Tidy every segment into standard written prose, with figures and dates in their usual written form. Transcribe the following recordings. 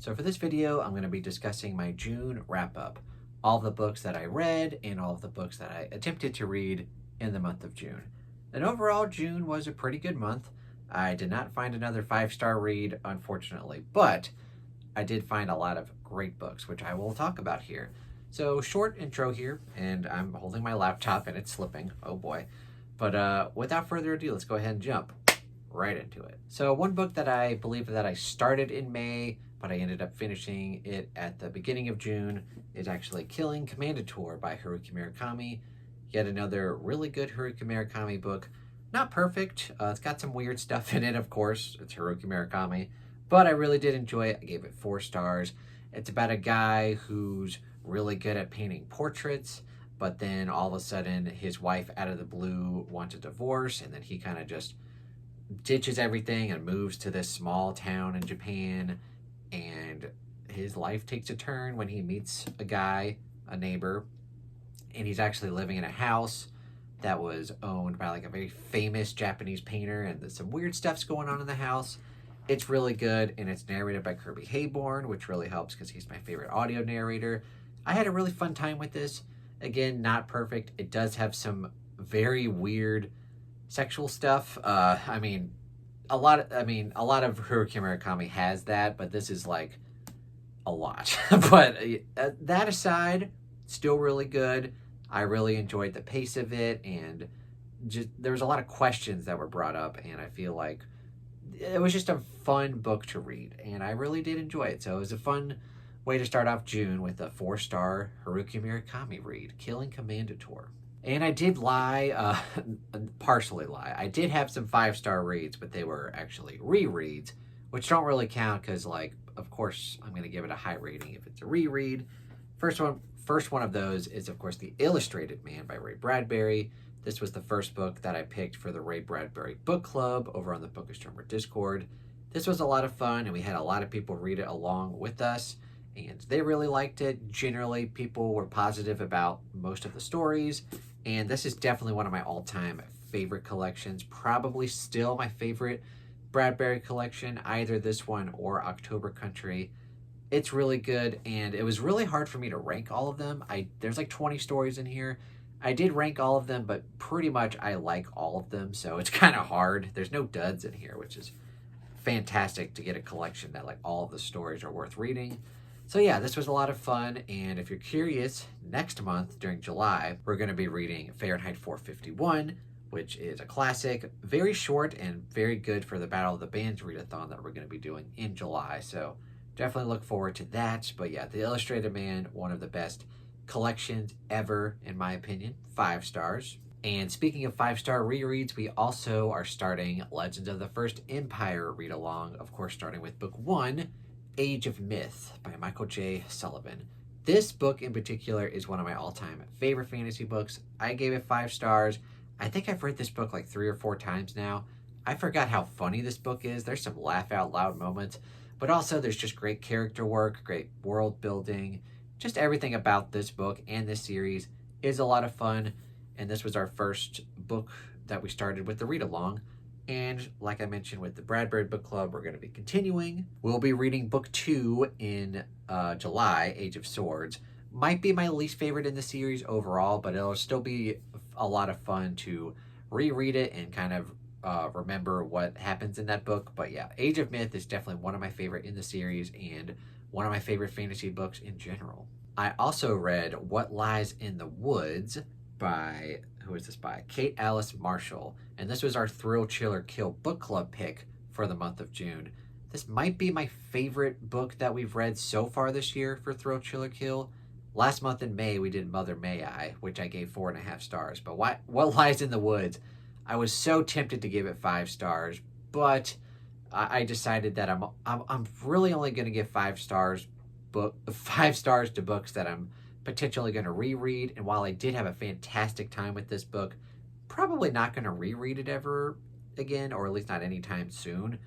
So for this video, I'm going to be discussing my June wrap-up, all the books that I read and all of the books that I attempted to read in the month of June. And overall, June was a pretty good month. I did not find another 5-star read, unfortunately, but I did find a lot of great books, which I will talk about here. So short intro here, and I'm holding my laptop and it's slipping, oh boy. But without further ado, let's go ahead and jump right into it. So one book that I believe that I started in May, but I ended up finishing it at the beginning of June, is actually Killing Commandator by Haruki Murakami. Yet another really good Haruki Murakami book. Not perfect. It's got some weird stuff in it, of course. It's Haruki Murakami. But I really did enjoy it. I gave it 4 stars. It's about a guy who's really good at painting portraits, but then all of a sudden his wife out of the blue wants a divorce, and then he kind of just ditches everything and moves to this small town in Japan, and his life takes a turn when he meets a guy, a neighbor, and he's actually living in a house that was owned by like a very famous Japanese painter, and there's some weird stuff's going on in the house. It's really good, and it's narrated by Kirby Hayborn, which really helps because he's my favorite audio narrator. I had a really fun time with this. Again, not perfect. It does have some very weird sexual stuff. A lot of Haruki Murakami has that, but this is like a lot. But that aside, still really good. I really enjoyed the pace of it, and just there was a lot of questions that were brought up, and I feel like it was just a fun book to read, and I really did enjoy it. So it was a fun way to start off June with a 4-star Haruki Murakami read, Killing Commandator. And I did lie, partially lie. I did have some 5-star reads, but they were actually rereads, which don't really count because, like, of course, I'm going to give it a high rating if it's a reread. First one of those is, of course, The Illustrated Man by Ray Bradbury. This was the first book that I picked for the Ray Bradbury Book Club over on the Bookastromer Discord. This was a lot of fun, and we had a lot of people read it along with us, and they really liked it. Generally, people were positive about most of the stories, and this is definitely one of my all-time favorite collections. Probably still my favorite Bradbury collection, either this one or October Country. It's really good, and it was really hard for me to rank all of them. There's like 20 stories in here. I did rank all of them, but pretty much I like all of them, so it's kind of hard. There's no duds in here, which is fantastic to get a collection that like all of the stories are worth reading. So yeah, this was a lot of fun, and if you're curious, next month during July, we're going to be reading Fahrenheit 451, which is a classic, very short and very good for the Battle of the Bands readathon that we're going to be doing in July. So definitely look forward to that. But yeah, The Illustrated Man, one of the best collections ever, in my opinion. 5 stars. And speaking of 5-star rereads, we also are starting Legends of the First Empire read-along, of course, starting with book 1, Age of Myth by Michael J. Sullivan. This book in particular is one of my all-time favorite fantasy books. I gave it 5 stars. I think I've read this book like 3 or 4 times now. I forgot how funny this book is. There's some laugh-out-loud moments, but also there's just great character work, great world building. Just everything about this book and this series is a lot of fun, and this was our first book that we started with the read-along. And like I mentioned with the Bradbury Book Club, we're going to be continuing. We'll be reading book 2 in July, Age of Swords. Might be my least favorite in the series overall, but it'll still be a lot of fun to reread it and kind of remember what happens in that book. But yeah, Age of Myth is definitely one of my favorite in the series and one of my favorite fantasy books in general. I also read What Lies in the Woods by, who is this by? Kate Alice Marshall. And this was our Thrill Chiller Kill book club pick for the month of June. This might be my favorite book that we've read so far this year for Thrill Chiller Kill. Last month in May, we did Mother May I, which I gave 4.5 stars. But What Lies in the Woods, I was so tempted to give it 5 stars, but I decided that I'm really only going to give 5 stars to books that I'm potentially going to reread. And while I did have a fantastic time with this book, probably not going to reread it ever again, or at least not anytime soon.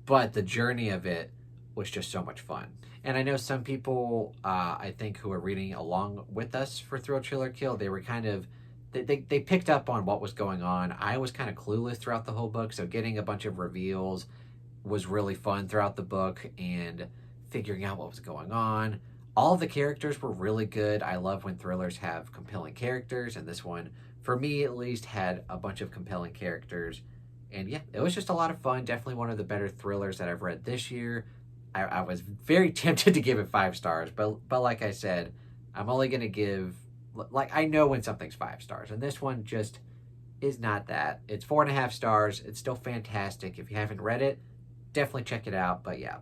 But the journey of it was just so much fun. And I know some people, I think, who are reading along with us for Thrill Chiller Kill, they were kind of, they picked up on what was going on. I was kind of clueless throughout the whole book, so getting a bunch of reveals was really fun throughout the book, and figuring out what was going on. All the characters were really good. I love when thrillers have compelling characters, and this one, for me at least, had a bunch of compelling characters. And yeah, it was just a lot of fun. Definitely one of the better thrillers that I've read this year. I was very tempted to give it 5 stars, but like I said, I'm only going to give, like, I know when something's 5 stars, and this one just is not that. It's 4.5 stars. It's still fantastic. If you haven't read it, definitely check it out. But yeah,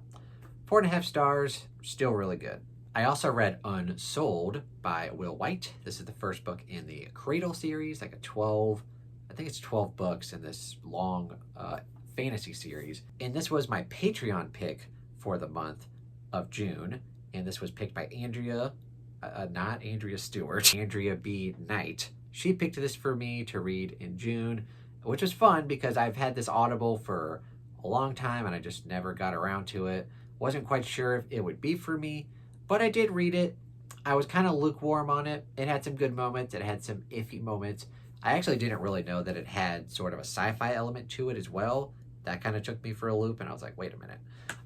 4.5 stars, still really good. I also read Unsold by Will White. This is the first book in the Cradle series, like I think it's 12 books in this long fantasy series. And this was my Patreon pick for the month of June. And this was picked by Andrea, not Andrea Stewart, Andrea B. Knight. She picked this for me to read in June, which was fun because I've had this Audible for a long time and I just never got around to it. Wasn't quite sure if it would be for me, but I did read it. I was kind of lukewarm on it. It had some good moments. It had some iffy moments. I actually didn't really know that it had sort of a sci-fi element to it as well. That kind of took me for a loop, and I was like, wait a minute.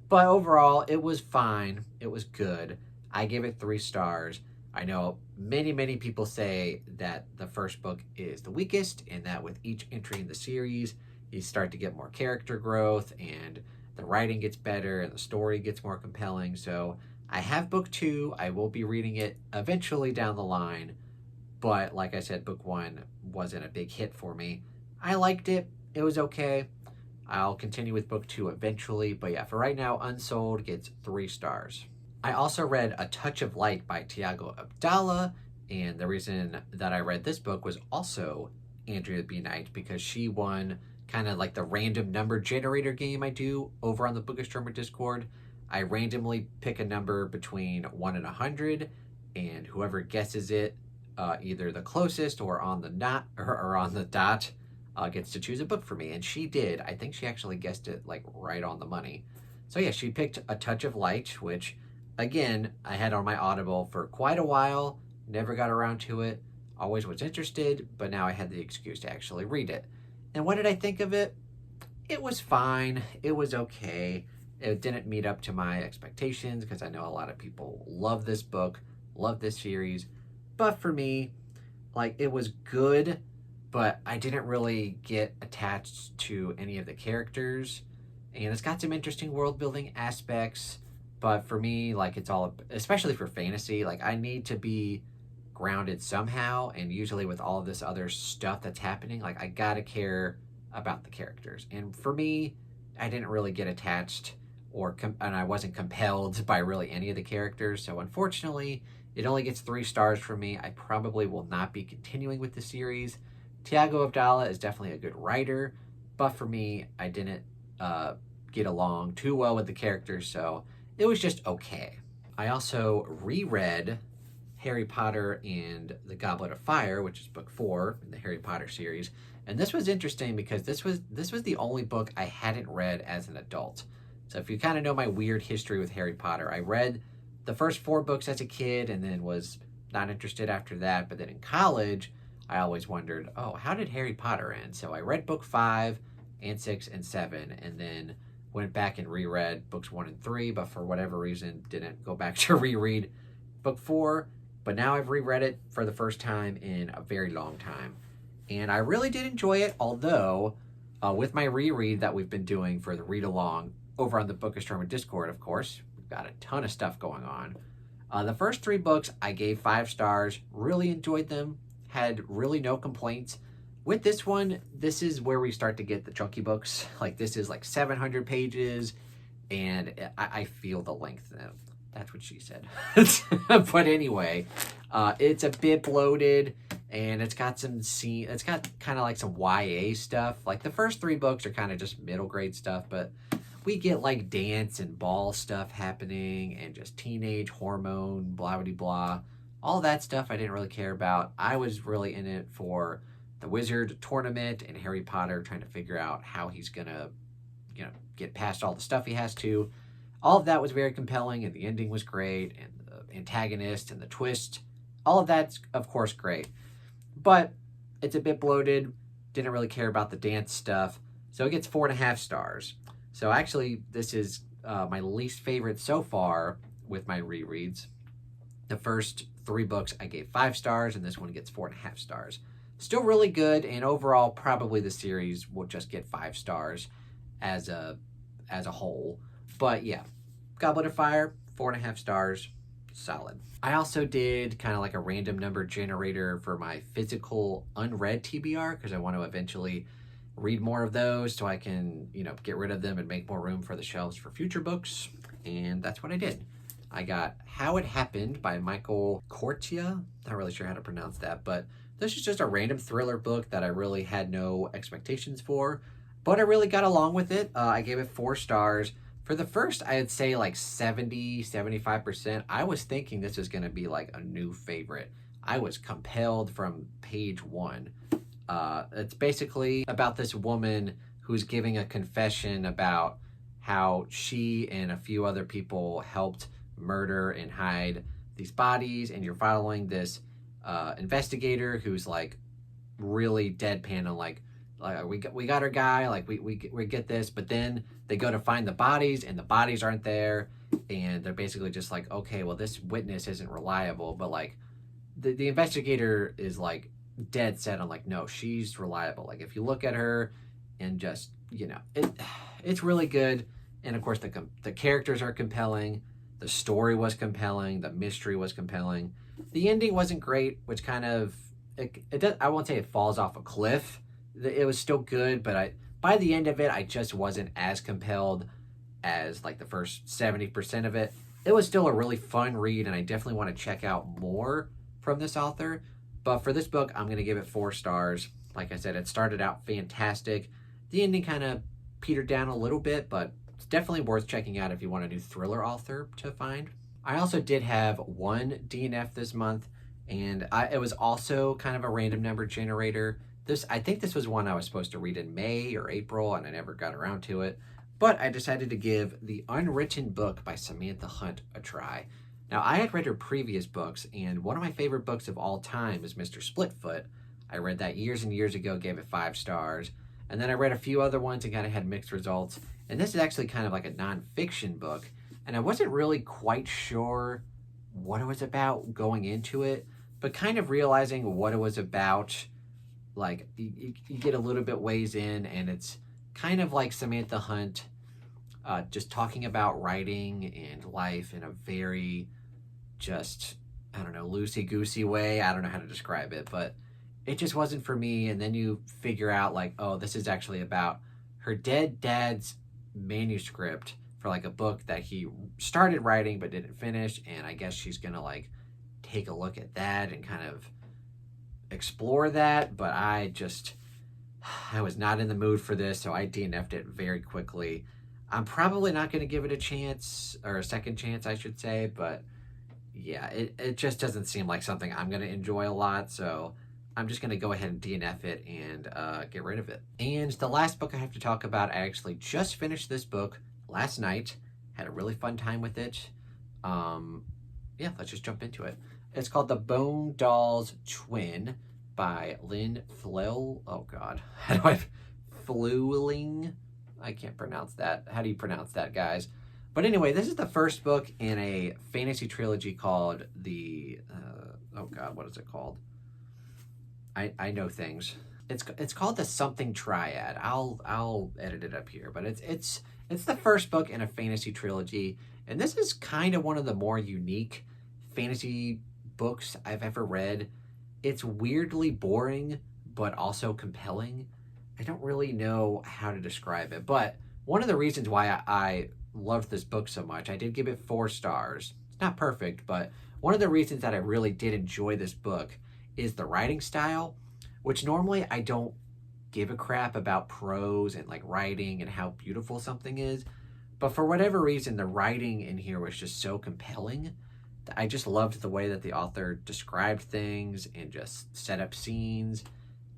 But overall, it was fine. It was good. I gave it 3 stars. I know many, many people say that the first book is the weakest, and that with each entry in the series, you start to get more character growth, and the writing gets better, and the story gets more compelling. So I have book 2. I will be reading it eventually down the line. But like I said, book 1 wasn't a big hit for me. I liked it. It was okay. I'll continue with book 2 eventually. But yeah, for right now, Unsold gets 3 stars. I also read A Touch of Light by Tiago Abdallah. And the reason that I read this book was also Andrea B. Knight, because she won kind of like the random number generator game I do over on the Bookastromer Discord. I randomly pick a number between 1 and 100, and whoever guesses it, either the closest or on the dot, gets to choose a book for me. And she did. I think she actually guessed it like right on the money. So yeah, she picked A Touch of Light, which again, I had on my Audible for quite a while, never got around to it, always was interested, but now I had the excuse to actually read it. And what did I think of it? It was fine. It was okay. It didn't meet up to my expectations because I know a lot of people love this book, love this series. But for me, like, it was good, but I didn't really get attached to any of the characters. And it's got some interesting world building aspects. But for me, like, it's all, especially for fantasy, like, I need to be grounded somehow. And usually with all of this other stuff that's happening, like, I gotta care about the characters. And for me, I didn't really get attached and I wasn't compelled by really any of the characters. So unfortunately, it only gets 3 stars from me. I probably will not be continuing with the series. Tiago Abdallah is definitely a good writer, but for me, I didn't get along too well with the characters, so it was just okay. I also reread Harry Potter and the Goblet of Fire, which is book 4 in the Harry Potter series. And this was interesting because this was the only book I hadn't read as an adult. So if you kind of know my weird history with Harry Potter, I read the first 4 books as a kid and then was not interested after that. But then in college, I always wondered, oh, how did Harry Potter end? So I read book 5 and 6 and 7 and then went back and reread books 1 and 3, but for whatever reason, didn't go back to reread book 4. But now I've reread it for the first time in a very long time. And I really did enjoy it, although with my reread that we've been doing for the read-along over on the Bookastromer Discord, of course, we've got a ton of stuff going on. The first 3 books I gave 5 stars, really enjoyed them, had really no complaints. With this one, this is where we start to get the chunky books. Like, this is like 700 pages, and I feel the length now. That's what she said. But anyway, it's a bit bloated, and it's got it's got kind of like some YA stuff. Like, the first 3 books are kind of just middle grade stuff, but we get like dance and ball stuff happening and just teenage hormone, blah, blah, blah. All that stuff I didn't really care about. I was really in it for the Wizard tournament and Harry Potter trying to figure out how he's gonna, get past all the stuff he has to. All of that was very compelling, and the ending was great, and the antagonist and the twist. All of that's, of course, great. But it's a bit bloated. Didn't really care about the dance stuff. So it gets 4.5 stars. So actually, this is my least favorite so far with my rereads. The first 3 books I gave 5 stars, and this one gets 4.5 stars. Still really good, and overall, probably the series will just get 5 stars as a whole. But yeah, Goblet of Fire, 4.5 stars, solid. I also did kind of like a random number generator for my physical unread TBR because I want to eventually read more of those so I can, get rid of them and make more room for the shelves for future books. And that's what I did. I got How It Happened by Michael Cortia. Not really sure how to pronounce that, but this is just a random thriller book that I really had no expectations for, but I really got along with it. I gave it 4 stars. For the first, I'd say like 70-75%, I was thinking this was going to be like a new favorite. I was compelled from page 1. It's basically about this woman who's giving a confession about how she and a few other people helped murder and hide these bodies, and you're following this investigator who's like really deadpan and like we got our guy, like we get this, but then they go to find the bodies and the bodies aren't there, and they're basically just like, okay, well, this witness isn't reliable, but like the investigator is like dead set on like, no, she's reliable. Like if you look at her and just, it's really good. And of course the characters are compelling. The story was compelling. The mystery was compelling. The ending wasn't great, which kind of, it does, I won't say it falls off a cliff. It was still good, but by the end of it, I just wasn't as compelled as like the first 70% of it. It was still a really fun read, and I definitely want to check out more from this author. But for this book, I'm going to give it 4 stars. Like I said, it started out fantastic. The ending kind of petered down a little bit, but it's definitely worth checking out if you want a new thriller author to find. I also did have 1 DNF this month, and it was also kind of a random number generator. I think this was one I was supposed to read in May or April, and I never got around to it. But I decided to give The Unwritten Book by Samantha Hunt a try. Now, I had read her previous books, and one of my favorite books of all time is Mr. Splitfoot. I read that years and years ago, gave it 5 stars. And then I read a few other ones and kind of had mixed results. And this is actually kind of like a nonfiction book. And I wasn't really quite sure what it was about going into it, but kind of realizing what it was about, like you get a little bit ways in, and it's kind of like Samantha Hunt just talking about writing and life in a very just, I don't know, loosey-goosey way. I don't know how to describe it, but it just wasn't for me. And then you figure out like, oh, this is actually about her dead dad's manuscript for like a book that he started writing but didn't finish, and I guess she's gonna like take a look at that and kind of explore that. But I was not in the mood for this, so I DNF'd it very quickly. I'm probably not going to give it a chance, or a second chance I should say, but yeah, it just doesn't seem like something I'm going to enjoy a lot, so I'm just going to go ahead and DNF it and get rid of it. And the last book I have to talk about, I actually just finished this book last night. Had a really fun time with it. Yeah, let's just jump into it. It's called The Bone Dolls Twin by Lynn Flell. Oh God, Flewling? I can't pronounce that. How do you pronounce that, guys? But anyway, this is the first book in a fantasy trilogy called the, oh God, what is it called? I know things. It's called the something triad. I'll edit it up here, but it's the first book in a fantasy trilogy, and this is kind of one of the more unique fantasy books I've ever read. It's weirdly boring, but also compelling. I don't really know how to describe it, but one of the reasons why I loved this book so much, I did give it 4 stars. It's not perfect, but one of the reasons that I really did enjoy this book is the writing style, which normally I don't give a crap about prose and like writing and how beautiful something is. But for whatever reason, the writing in here was just so compelling. I just loved the way that the author described things and just set up scenes.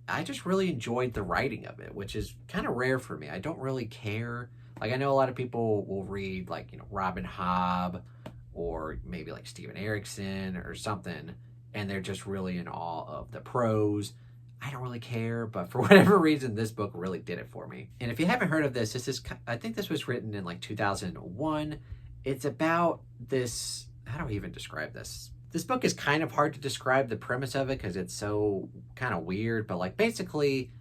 I just really enjoyed the writing of it, which is kind of rare for me. I don't really care. Like, I know a lot of people will read like, Robin Hobb or maybe like Steven Erikson or something, and they're just really in awe of the prose. I don't really care, but for whatever reason, this book really did it for me. And if you haven't heard of this, I think this was written in like 2001. It's about this, how do I even describe this? This book is kind of hard to describe the premise of it because it's so kind of weird, but like basically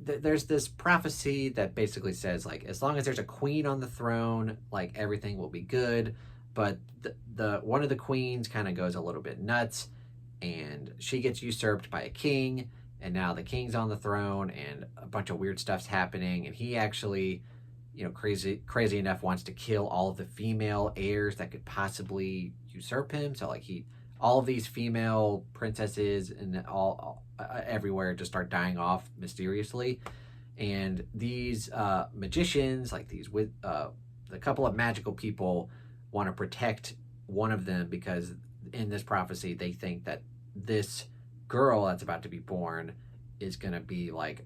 there's this prophecy that basically says like as long as there's a queen on the throne, like everything will be good. But the one of the queens kind of goes a little bit nuts, and she gets usurped by a king, and now the king's on the throne, and a bunch of weird stuff's happening, and he actually, you know, crazy enough wants to kill all of the female heirs that could possibly usurp him. So like all of these female princesses and all everywhere just start dying off mysteriously, and these magicians, like these with the couple of magical people, want to protect one of them because in this prophecy they think that this girl that's about to be born is going to be like,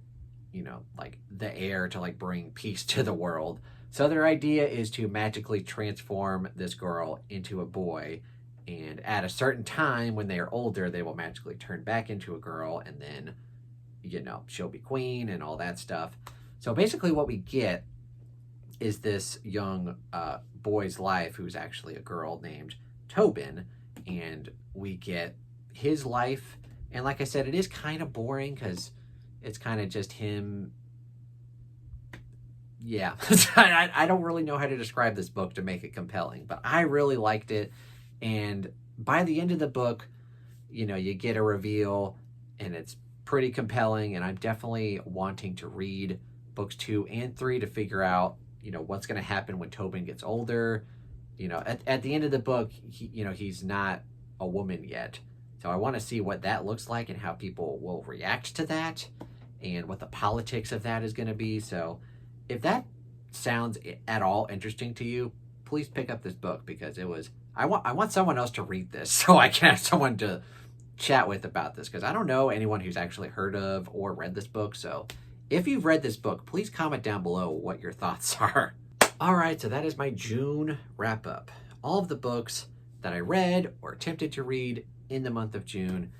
you know, like the heir to like bring peace to the world. So their idea is to magically transform this girl into a boy, and at a certain time when they are older they will magically turn back into a girl, and then, you know, she'll be queen and all that stuff. So basically what we get is this young boy's life, who's actually a girl named Tobin, and we get his life. And like I said, it is kind of boring because it's kind of just him. Yeah, I don't really know how to describe this book to make it compelling, but I really liked it. And by the end of the book, you know, you get a reveal, and it's pretty compelling, and I'm definitely wanting to read books 2 and 3 to figure out, you know, what's going to happen when Tobin gets older. You know, at the end of the book, he's not a woman yet. So I want to see what that looks like and how people will react to that and what the politics of that is going to be. So if that sounds at all interesting to you, please pick up this book, because I want someone else to read this so I can have someone to chat with about this, because I don't know anyone who's actually heard of or read this book. So if you've read this book, please comment down below what your thoughts are. All right, so that is my June wrap up. All of the books that I read or attempted to read in the month of June.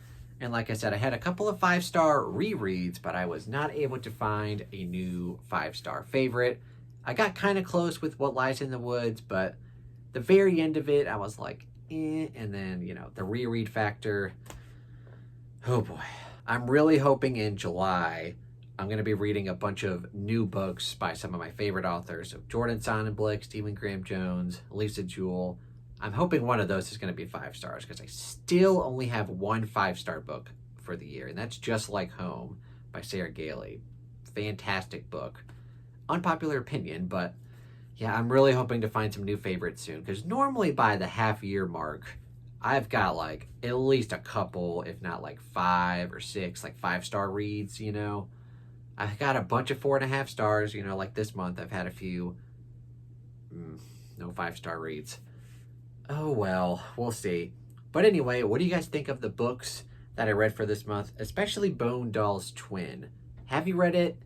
And like I said, I had a couple of 5-star rereads, but I was not able to find a new 5-star favorite. I got kind of close with What Lies in the Woods, but the very end of it, I was like, eh. And then, you know, the reread factor, oh boy. I'm really hoping in July I'm going to be reading a bunch of new books by some of my favorite authors. So Jordan Sonnenblick, Stephen Graham Jones, Lisa Jewell. I'm hoping one of those is going to be 5 stars, because I still only have one 5-star book for the year, and that's Just Like Home by Sarah Gailey. Fantastic book. Unpopular opinion, but yeah, I'm really hoping to find some new favorites soon, because normally by the half-year mark, I've got like at least a couple, if not like 5 or 6, like 5-star reads, you know. I've got a bunch of 4.5 stars, you know, like this month I've had a few no 5-star reads. Oh well, we'll see. But anyway, what do you guys think of the books that I read for this month, especially Bone Doll's Twin? Have you read it?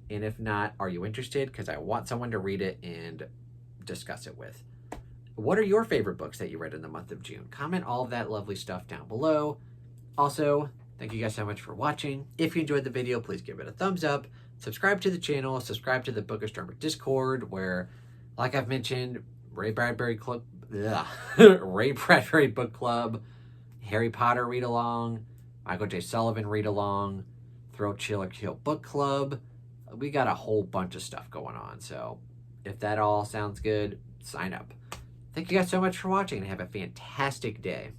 And if not, are you interested? Because I want someone to read it and discuss it with. What are your favorite books that you read in the month of June? Comment all of that lovely stuff down below. Also, thank you guys so much for watching. If you enjoyed the video, please give it a thumbs up. Subscribe to the channel. Subscribe to the Bookish Drummer Discord, where, like I've mentioned, Ray Bradbury Book Club, Harry Potter Read Along, Michael J. Sullivan Read Along, Throw Chill or Kill Book Club. We got a whole bunch of stuff going on. So if that all sounds good, sign up. Thank you guys so much for watching, and have a fantastic day.